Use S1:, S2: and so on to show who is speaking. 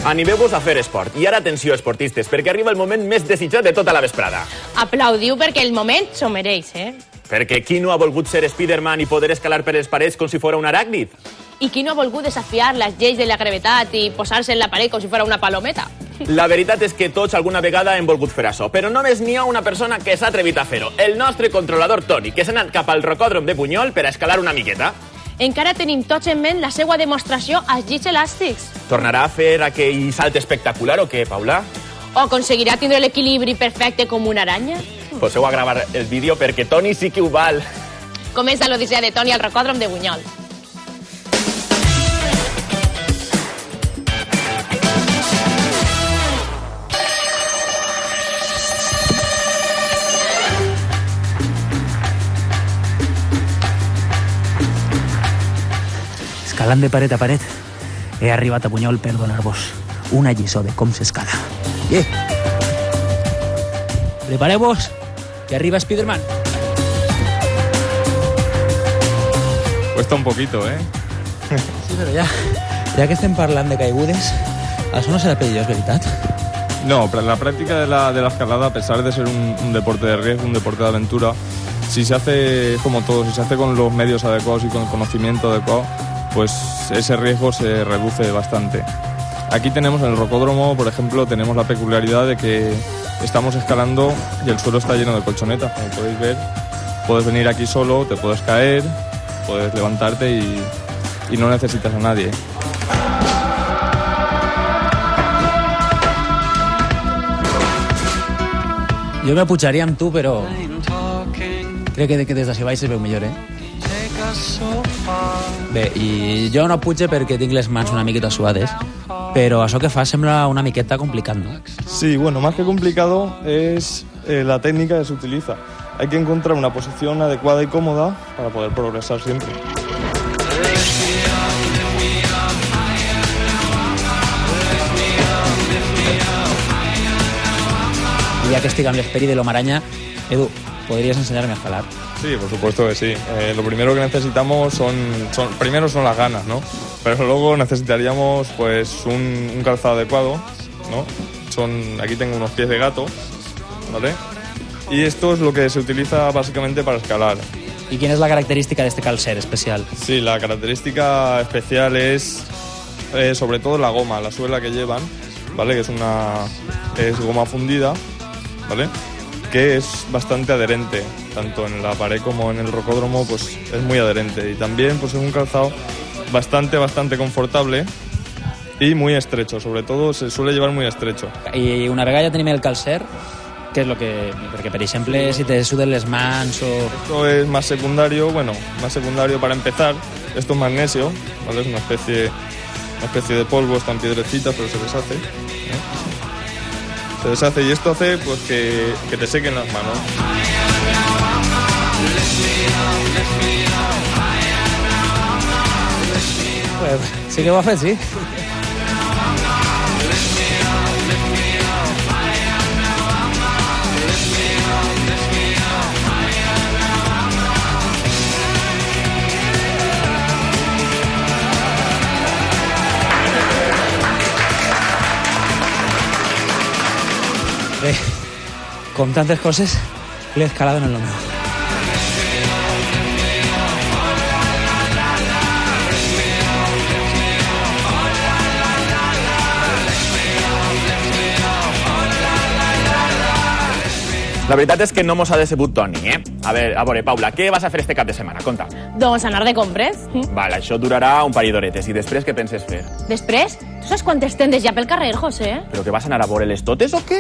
S1: Animeu-vos a fer esport. I ara atenció, esportistes, perquè arriba el moment més desitjat de tota la vesprada.
S2: Aplaudiu perquè el moment s'ho mereix,
S1: Perquè qui no ha volgut ser Spiderman i poder escalar per les parets com si fos un aràcnid?
S2: I qui no ha volgut desafiar les lleis de la gravetat i posar-se en la paret com si fos una palometa?
S1: La veritat és que tots alguna vegada hem volgut fer això, però només n'hi ha una persona que s'ha atrevit a fer-ho, el nostre controlador Toni, que s'ha anat cap al rocòdrom de Bunyol per a escalar una miqueta.
S2: Encara tenim tots en ment la seva demostració als llits elàstics.
S1: Tornarà a fer aquell salt espectacular o què, Paula?
S2: O aconseguirà tindre l'equilibri perfecte com una aranya?
S1: Poseu a gravar el vídeo perquè Toni sí que ho val.
S2: Comença l'odissea de Toni al rocòdrom de Bunyol.
S3: Escalant de paret a paret, he arribat a Bunyol per donar-vos una lliçó de com s'escala. Prepareu-vos, que arriba Spiderman.
S4: Cuesta un poquito,
S3: Sí, però ja que estem parlant de caigudes, això no serà perillós, veritat?
S4: No, pero la práctica de la escalada, a pesar de ser un deporte de riesgo, un deporte de aventura, si se hace como todo, si se hace con los medios adecuados y con el conocimiento adecuado, pues ese riesgo se reduce bastante. Aquí tenemos en el rocódromo, por ejemplo, tenemos la peculiaridad de que estamos escalando y el suelo está lleno de colchonetas, como podéis ver. Puedes venir aquí solo, te puedes caer, puedes levantarte y no necesitas a nadie.
S3: Jo me pujaria amb tu, però crec que des d'ací baix es veu millor, Bé, i jo no puge perquè tinc les mans una miqueta suades, però això que fa sembla una miqueta complicat, ¿no?
S4: Sí, bueno, más que complicado es la técnica que se utiliza. Hay que encontrar una posición adecuada y cómoda para poder progresar siempre.
S3: I ja que estic amb l'Esperi de l'Home Aranya, Edu, ¿podrías enseñarme a escalar?
S4: Sí, por supuesto que sí. Lo primero que necesitamos primero son las ganas, ¿no? Pero luego necesitaríamos pues un calzado adecuado, ¿no? Aquí tengo unos pies de gato, ¿vale? Y esto es lo que se utiliza básicamente para escalar.
S3: ¿Y quién es la característica de este calcer especial?
S4: Sí, la característica especial es sobre todo la goma, la suela que llevan, ¿vale? Que es goma fundida, ¿vale? Que es bastante adherente, tanto en la pared como en el rocódromo, pues es muy adherente. Y también pues es un calzado bastante confortable y muy estrecho, sobre todo se suele llevar muy estrecho.
S3: I una vegada ja tenim el calcer, què és lo que... Perquè, per exemple, si te suden les mans o...
S4: Esto es más secundario, para empezar. Esto es magnesio, ¿vale? Es una especie de polvo, están piedrecitas, pero se deshace, Se deshace y esto hace pues que te sequen las manos.
S3: Pues sí que ho ha fet, sí. Bé, com tantes coses, l'he escalat en el meu.
S1: La veritat és que no mos ha decebut Toni, A veure, Paula, què vas a fer este cap de setmana? Conta.
S2: Doncs anar de compres.
S1: Val, això durarà un parell d'horetes. I després què penses fer?
S2: Després? Tu saps quantes tendes hi ha pel carrer, José?
S1: Però que vas anar a veure-les totes o què?